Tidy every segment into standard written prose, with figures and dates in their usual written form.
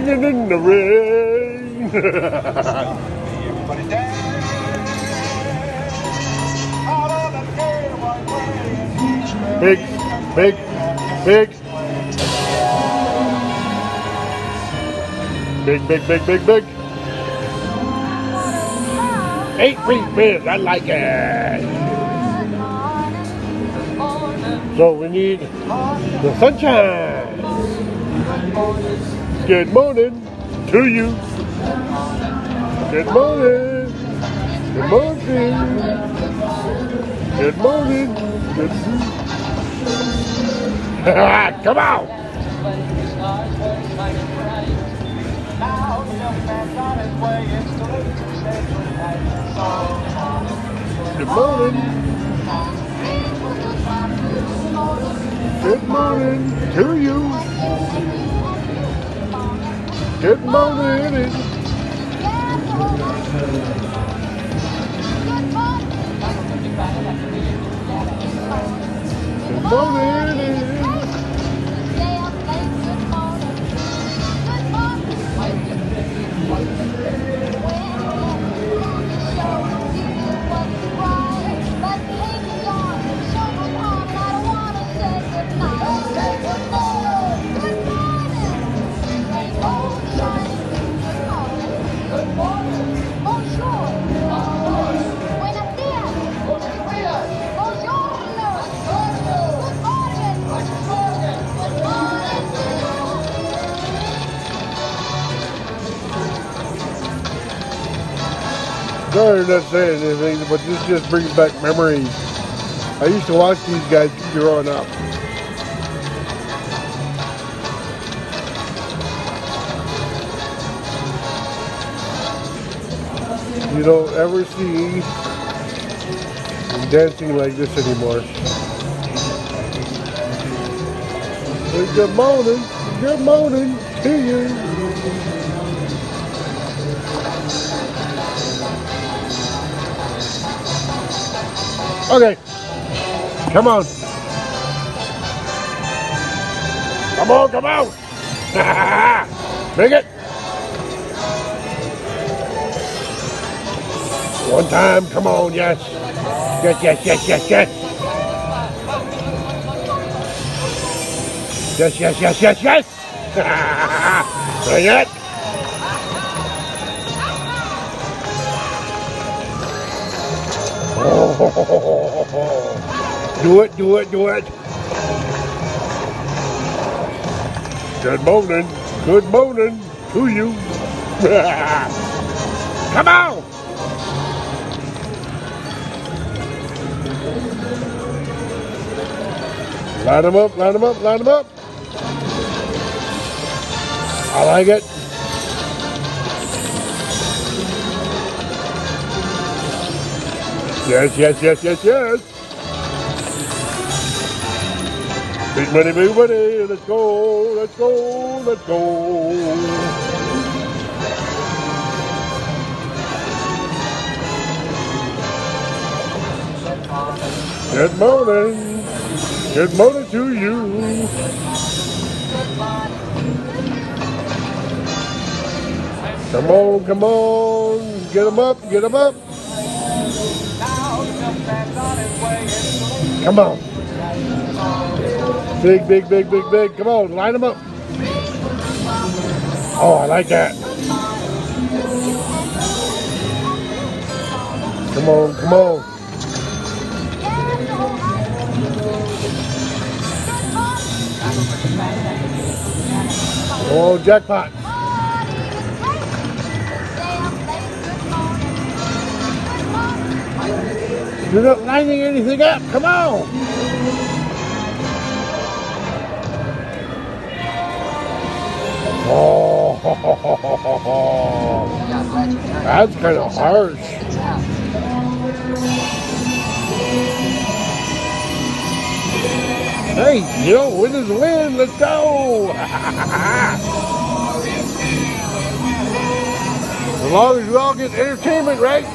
Singing in the rain. Everybody dance. Out on that gay white way. Big, big, big. Big, big, big, big, big. 8 free spins. I like it. So we need the sunshine. Good morning to you. Good morning. Good morning. Good morning. Good morning. Come on. Good morning. Good morning to you. Good morning. Good morning. Sorry, I'm not saying anything, but this just brings back memories. I used to watch these guys growing up. You don't ever see them dancing like this anymore. Good morning to you. Okay, come on. Come on, come on. Bring it. One time, come on, yes. Yes, yes, yes, yes, yes. Yes, yes, yes, yes, yes. Bring it. Oh, do it, do it, do it. Good morning to you. Come on. Line them up, line them up, line them up. I like it. Yes, yes, yes, yes, yes. Big money, big money. Let's go, let's go, let's go. Good morning. Good morning to you. Come on, come on. Get them up, get them up. Come on. Big, big, big, big, big. Come on, line them up. Oh, I like that. Come on, come on. Oh, jackpot. You're not lining anything up. Come on. Oh, that's kind of harsh. Hey, you know, win is a win. Let's go. As long as you all get entertainment, right?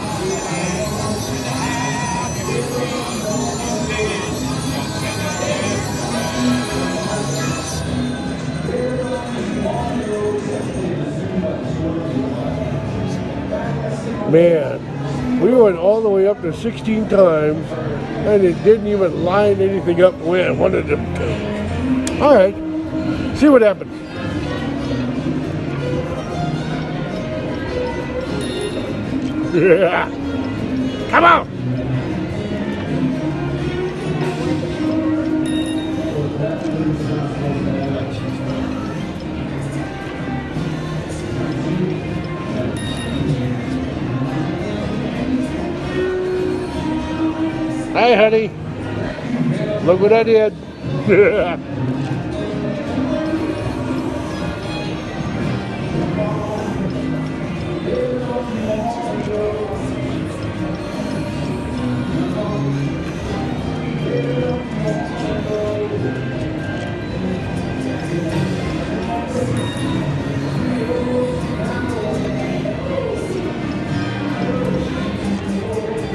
Man, we went all the way up to 16 times, and it didn't even line anything up the way I wanted it to. All right, see what happens. Yeah, come on. Hey, honey, look what I did.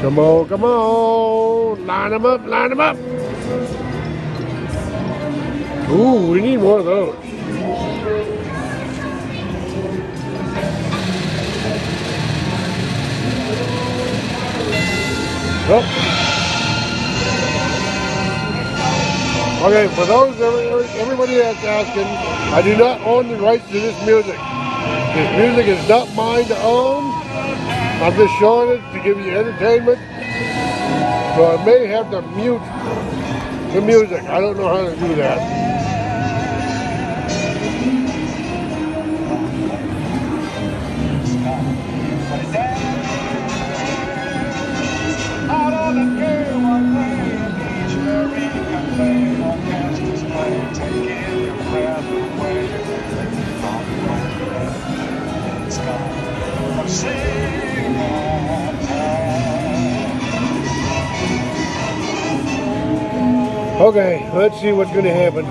Come on, come on. Line them up, line them up. Ooh, we need more of those. Oh. Okay, for those, everybody that's asking, I do not own the rights to this music. This music is not mine to own. I'm just showing it to give you entertainment. So I may have to mute the music. I don't know how to do that. Out on the game, one way, cherry cafe, on Master's play, taking your breath away. On the sky, sing on time. Okay, let's see what's going to happen.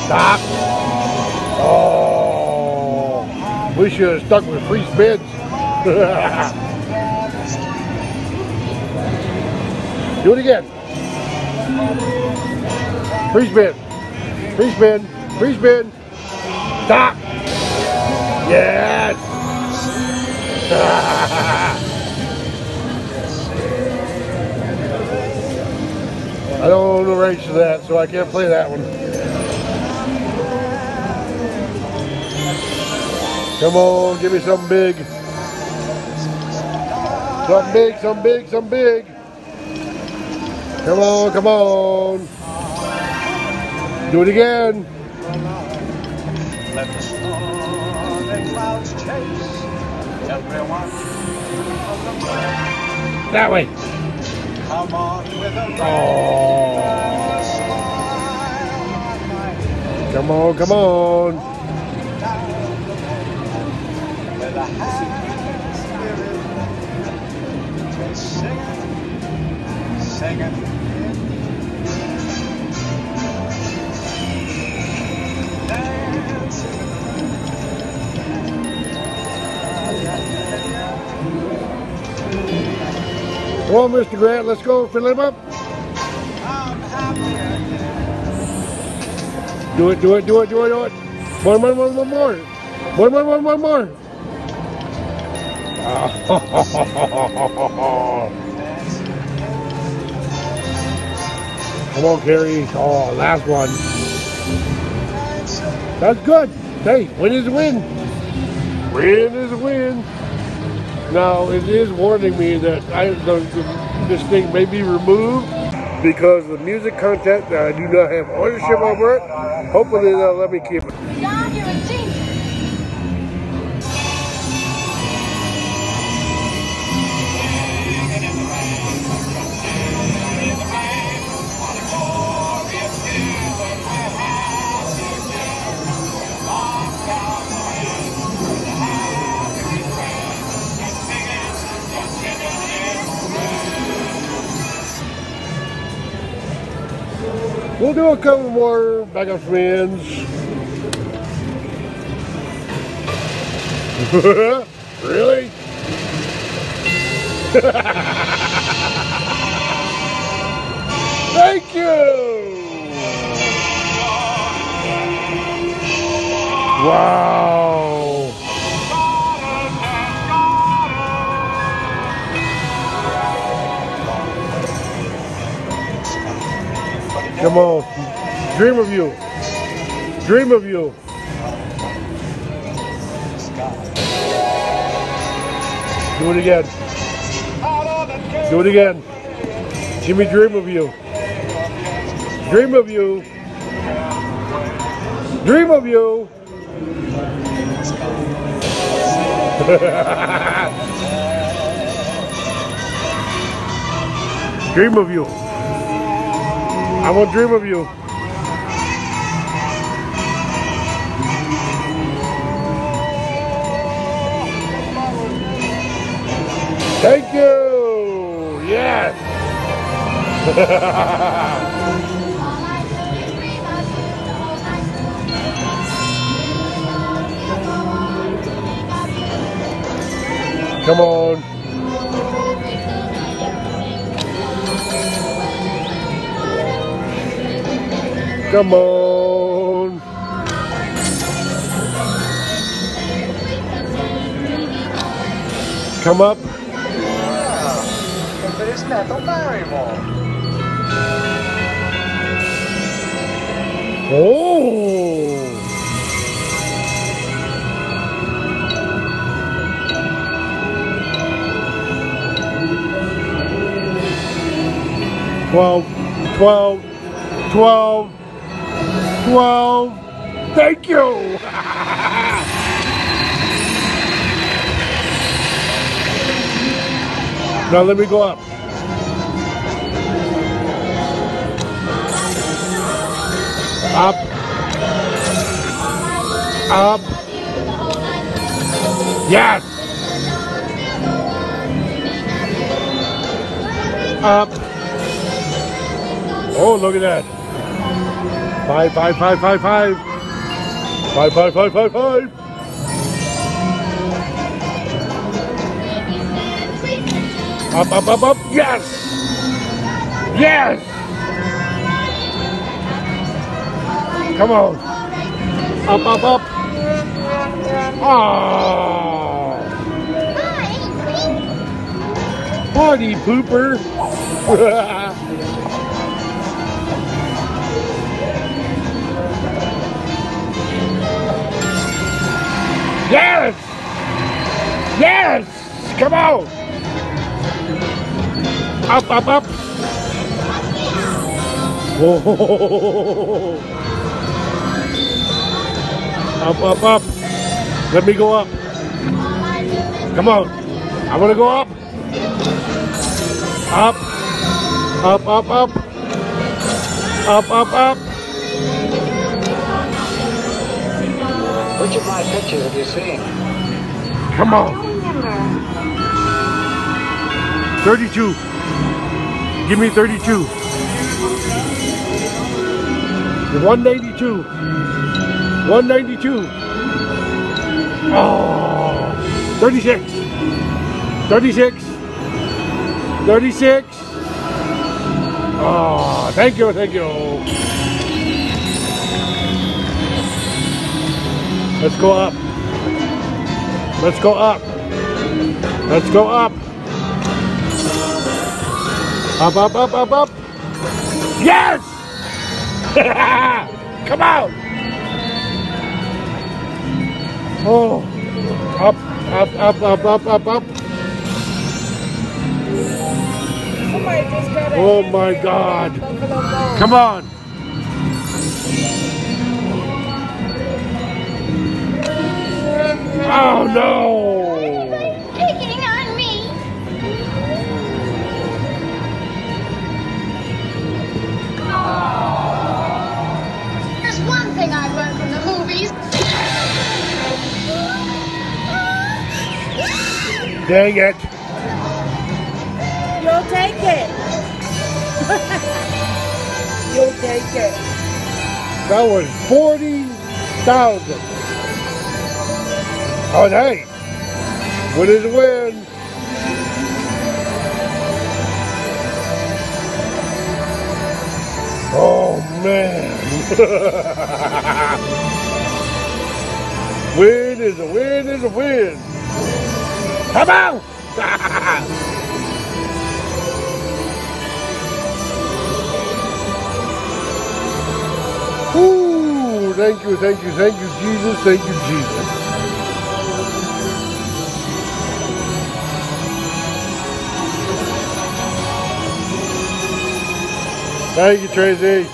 Stop. Oh, we should have stuck with free spins. Do it again. Free spin. Free spin. Free spin. Stop. Yes. I don't own the rights to that, so I can't play that one. Come on, give me something big. Something big, something big, something big. Come on, come on. Do it again. Let the storm and clouds chase everyone from the way. That way. Come on with a Oh. Come on, come on. with a happy spirit, just singing. Come on, Mr. Grant, let's go, fill him up. Do it, do it, do it, do it, do it. One more. One more. Come on, Carrie. Oh, last one. That's good. Hey, win is a win. Win is a win. Now, it is warning me that this thing may be removed because the music content, I do not have ownership over it. Hopefully they'll let me keep it. John, you're a genius. We'll do a couple more backup spins. Really? Thank you! Wow. Come on. Dream of you. Dream of you. Do it again. Do it again. Jimmy, dream of you. Dream of you. Dream of you. Dream of you. I want dream of you. Thank you. Yes. Come on. Come on. Come up. But isn't that the Barrymore? Oh. Twelve. Thank you. Now let me go up. Up. Up. Yes. Up. Oh, look at that. 5, 5, 5, 5, 5. 5, 5, 5, 5, 5. Up, up, up, up. Yes. Yes. Come on. Up, up, up. Oh. Party pooper. Yes! Yes! Come on! Up, up, up! Whoa. Up, up, up! Let me go up! Come on! I want to go up! Up! Up, up, up! Up, up, up! Which of my pictures have you seen? Come on. 32. Give me 32. 192. 192. Oh. 36. 36. 36. Oh, thank you, thank you. Let's go up. Let's go up. Let's go up. Up, up, up, up, up. Yes! Come out. Oh. Up, up, up, up, up, up, up. Oh my God. Come on. Oh no! Picking on me. There's one thing I've learned from the movies. Dang it! You'll take it. You'll take it. That was 40,000. Oh, hey! Win is a win. Oh man! Win is a win is a win. Come on! Ooh, thank you, thank you, thank you, Jesus, thank you, Jesus. Thank you, Tracy.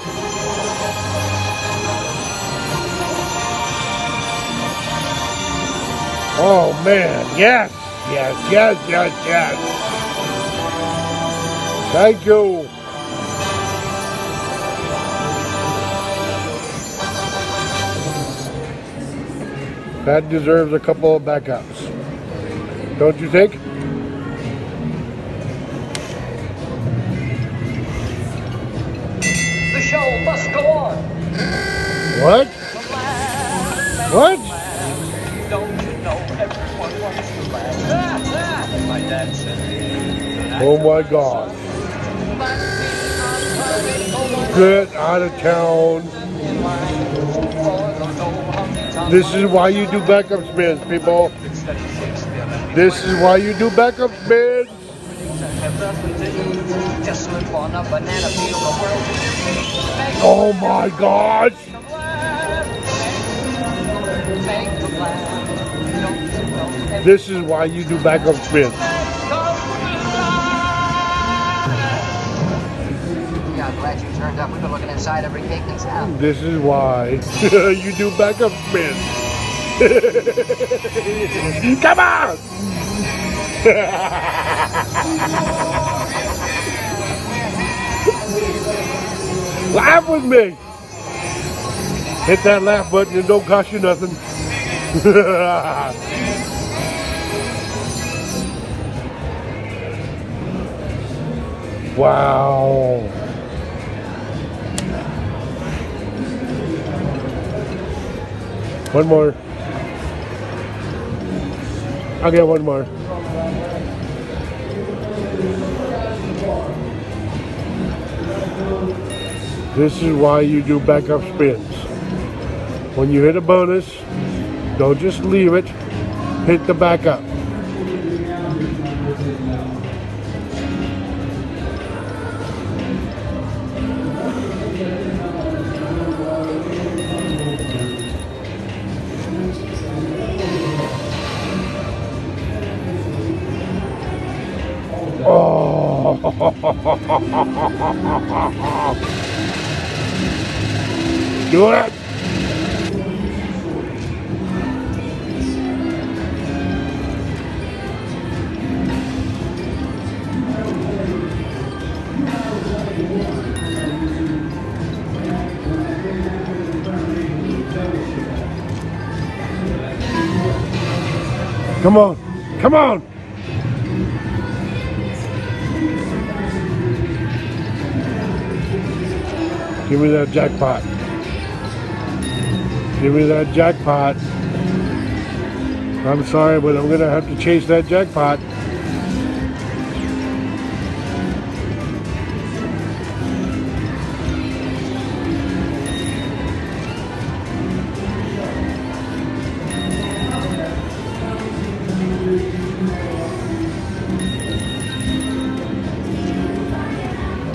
Oh man, yes, yes, yes, yes, yes. Thank you. That deserves a couple of backups. Don't you think? The show must go on. What? What? Don't you know everyone wants to laugh? My dad said. Oh my God. Get out of town. This is why you do backup spins, people. This is why you do backup spins. Oh my gosh. This is why you do backup spins. Yeah, I'm glad you turned up. We've been looking inside every cake in town. This is why you do backup spins. Come on! Laugh with me! Hit that laugh button, it don't cost you nothing. Wow. One more. I'll get one more. This is why you do backup spins. When you hit a bonus, don't just leave it, hit the backup. Oh. Do it. Come on. Come on. Give me that jackpot. Give me that jackpot. I'm sorry, but I'm going to have to chase that jackpot.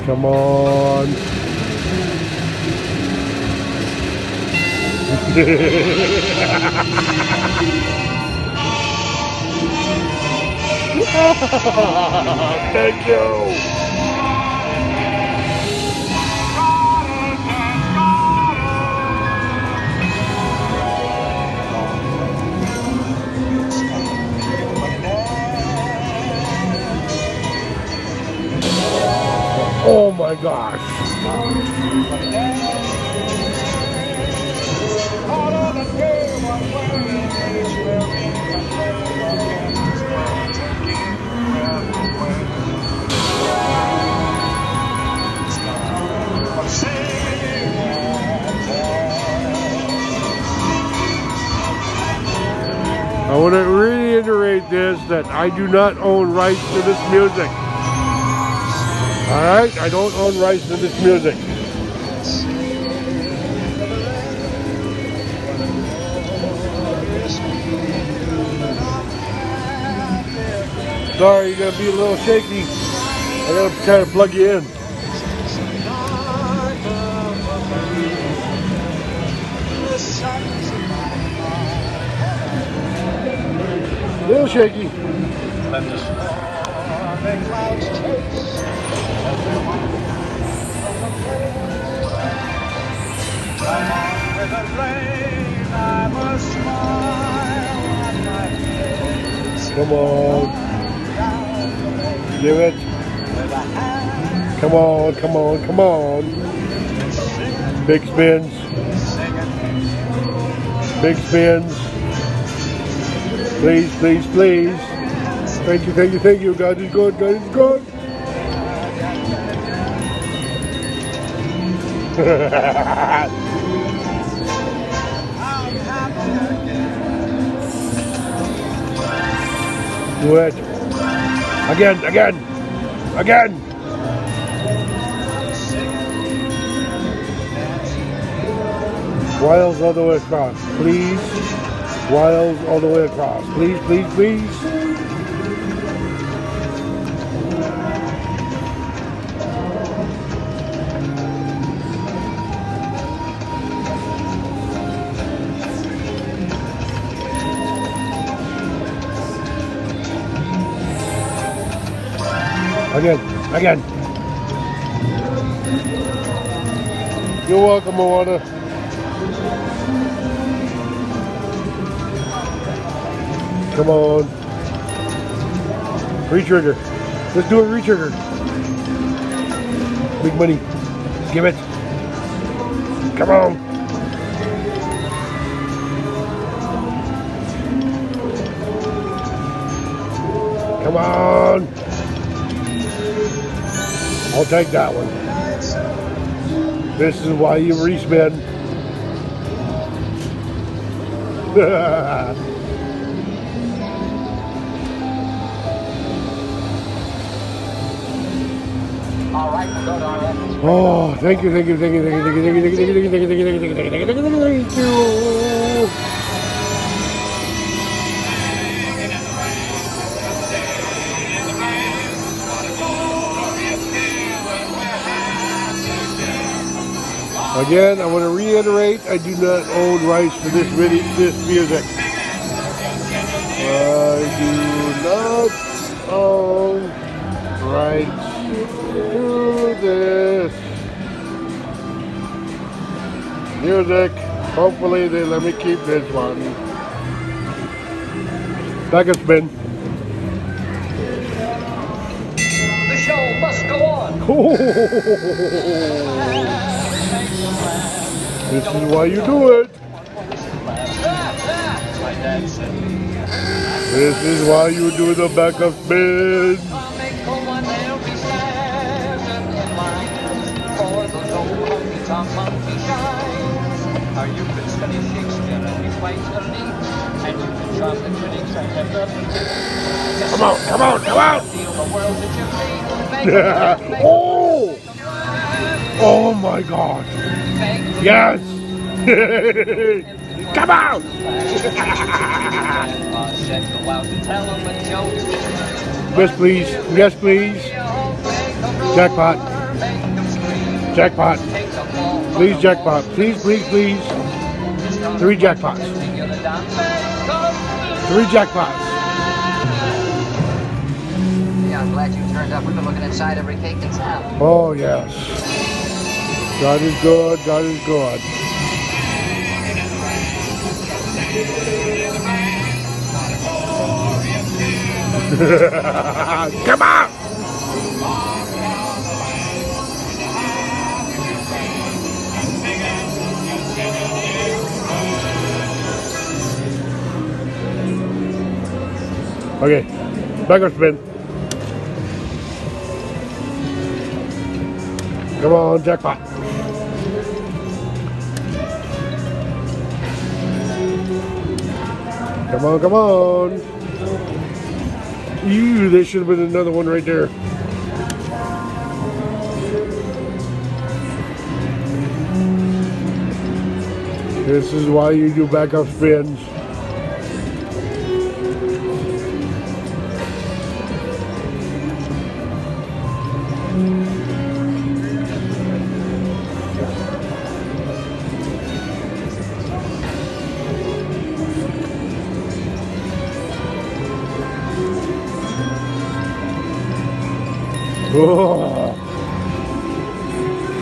Come on. Thank you. Oh my gosh. I want to reiterate this, that I do not own rights to this music. Alright, I don't own rights to this music. Sorry, you're gonna be a little shaky. I gotta kind of plug you in. A little shaky. Come on. Give it. Come on, come on, come on. Big spins. Big spins. Please, please, please. Thank you, thank you, thank you. God is good, God is good. Do it. Again, again, again. Wiles all the way across, please. Wiles all the way across, please, please, please. Again, again. You're welcome, Moana. Come on. Re-trigger. Let's do a re-trigger. Big money. Give it. Come on. Come on. I'll take that one. This is why you respin. All right, we'll go to our efforts. Oh, thank you, thank you, thank you, thank you, thank you, thank you, thank you, thank you, thank you, thank you, thank you, thank you, thank you, thank you. Again, I want to reiterate, I do not own rights to this music. I do not own rights to this music. Hopefully they let me keep this one. Back and spin. The show must go on. This is why you do it. This is why you do the backup spin. Are you could study Shakespeare and be quite early, and you can charm the critics and have nothing to do. Come on, come on, come on! Feel the world that you feel. Oh! Oh my God! Yes! Come on! Yes, please. Yes, please. Jackpot. Jackpot. Please, jackpot. Please, please, please. 3 jackpots. 3 jackpots. Yeah, I'm glad you turned up. We've been looking inside every cake in town. Oh, yes. God is good. God is good. Come on! Okay, back up spin. Come on, jackpot. Come on, come on. Ew, there should have been another one right there. This is why you do backup spins.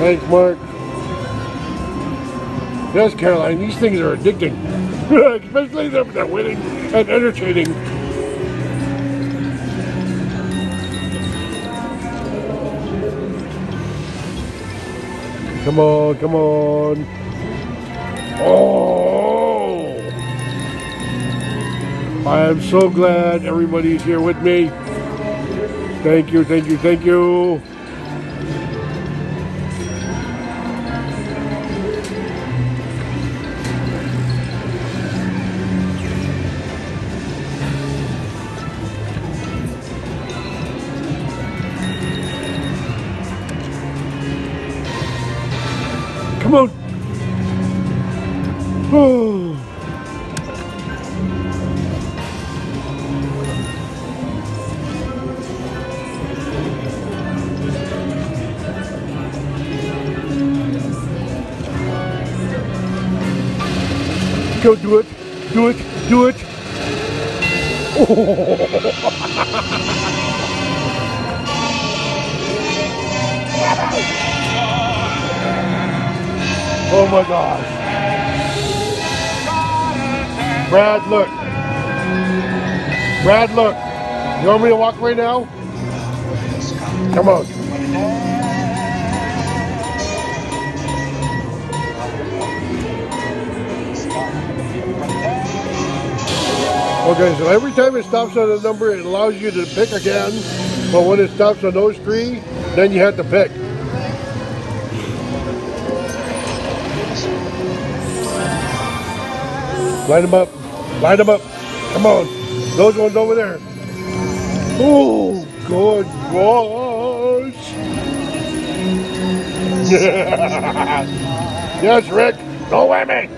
Thanks, Mark. Yes, Caroline, these things are addicting. Especially if they're winning and entertaining. Come on, come on. Oh! I am so glad everybody's here with me. Thank you, thank you, thank you. Come on. Oh. Go do it. Do it. Do it. Oh. Oh my gosh. Brad, look. Brad, look. You want me to walk right now? Come on. Okay, so every time it stops on a number, it allows you to pick again. But when it stops on those three, then you have to pick. Light them up. Light them up. Come on. Those ones over there. Oh, good gosh. Yes, Rick. Go with me.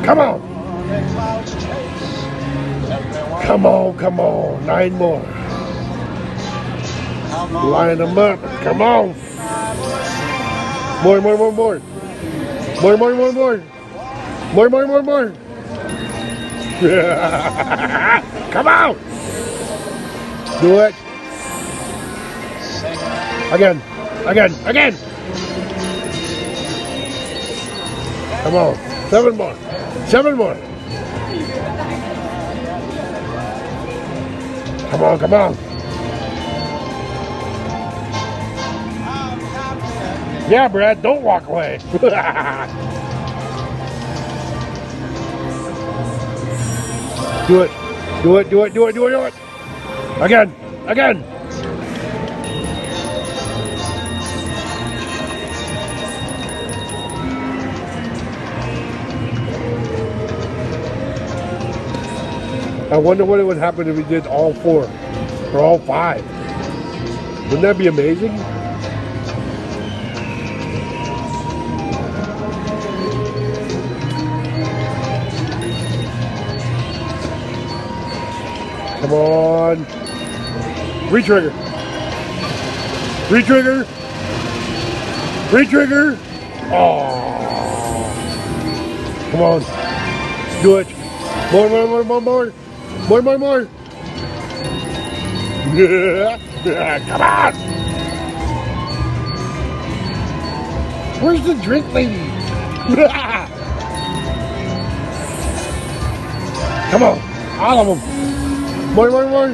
Come on. Come on, come on. 9 more. Line them up. Come on. More, more, more, more. More, more, more, more. More, more, more, more. Come on. Do it. Again. Again. Again. Come on. 7 more. 7 more. Come on, come on. Yeah, Brad, don't walk away. Do it. Do it, do it, do it, do it, do it. Again. Again. I wonder what it would happen if we did all 4 or all 5. Wouldn't that be amazing? Come on. Re-trigger. Re-trigger. Re-trigger. Oh. Come on. Do it. More, more, more, more, more. More, more, more. Come on. Where's the drink lady? Come on. All of them. More, more, more.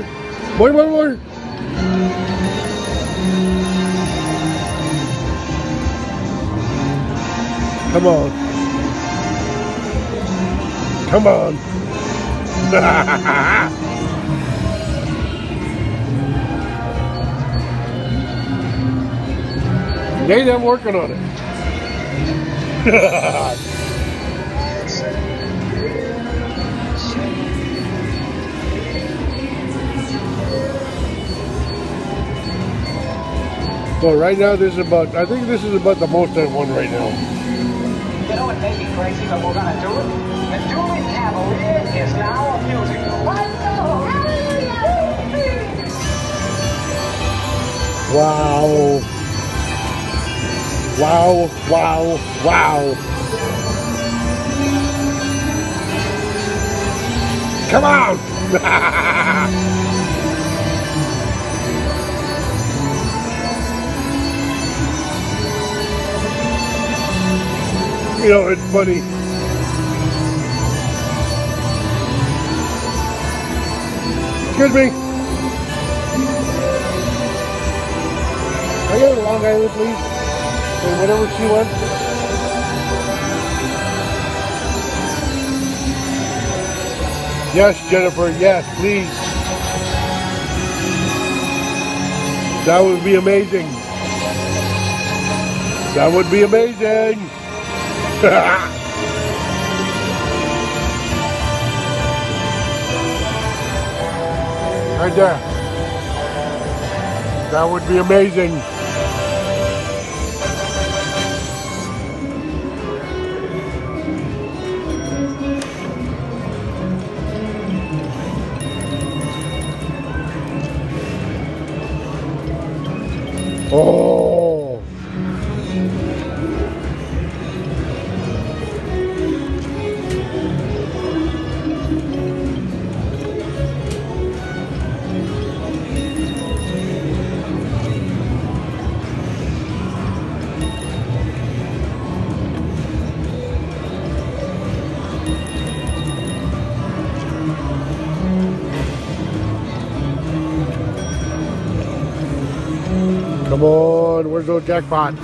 More, more, more. Come on. Come on. They ain't working on it. So right now this is about, I think this is about the most I've won right now. You know, it may be crazy, but we're gonna do it. The Julie Cavalier is now a musical. Wow. Wow, wow, wow. Come on! You know, it's funny. Excuse me. I get a Long Island, please. And whatever she wants. Yes, Jennifer. Yes, please. That would be amazing. That would be amazing. Right there. That would be amazing. Oh. Come on, where's those jackpots?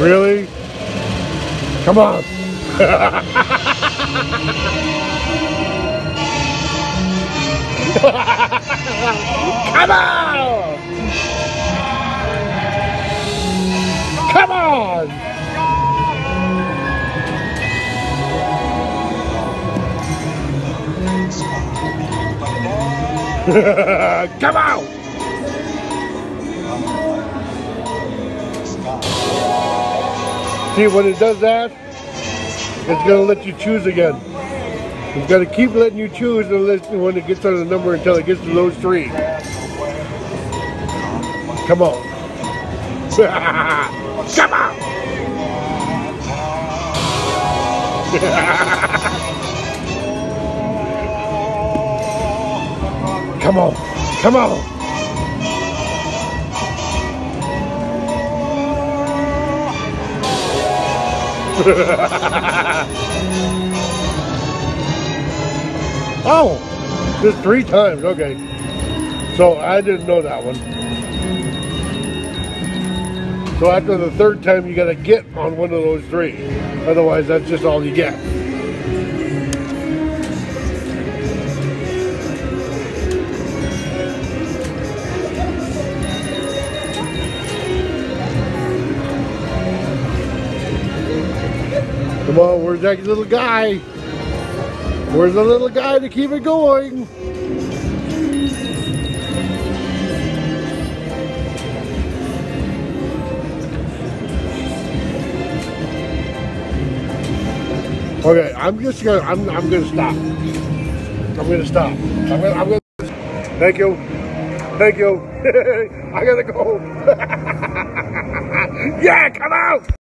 Really? Come on. Come on! Come on! Come on! See, when it does that, it's going to let you choose again. It's going to keep letting you choose when it gets on the number until it gets to those three. Come on. Come on! Come on! Come on! Oh! Just 3 times, okay. So I didn't know that one. So after the 3rd time, you got to get on one of those 3. Otherwise, that's just all you get. Come on, where's that little guy? Where's the little guy to keep it going? Okay, I'm gonna stop. I'm gonna stop. I'm gonna thank you. Thank you. I gotta go. Yeah, come out!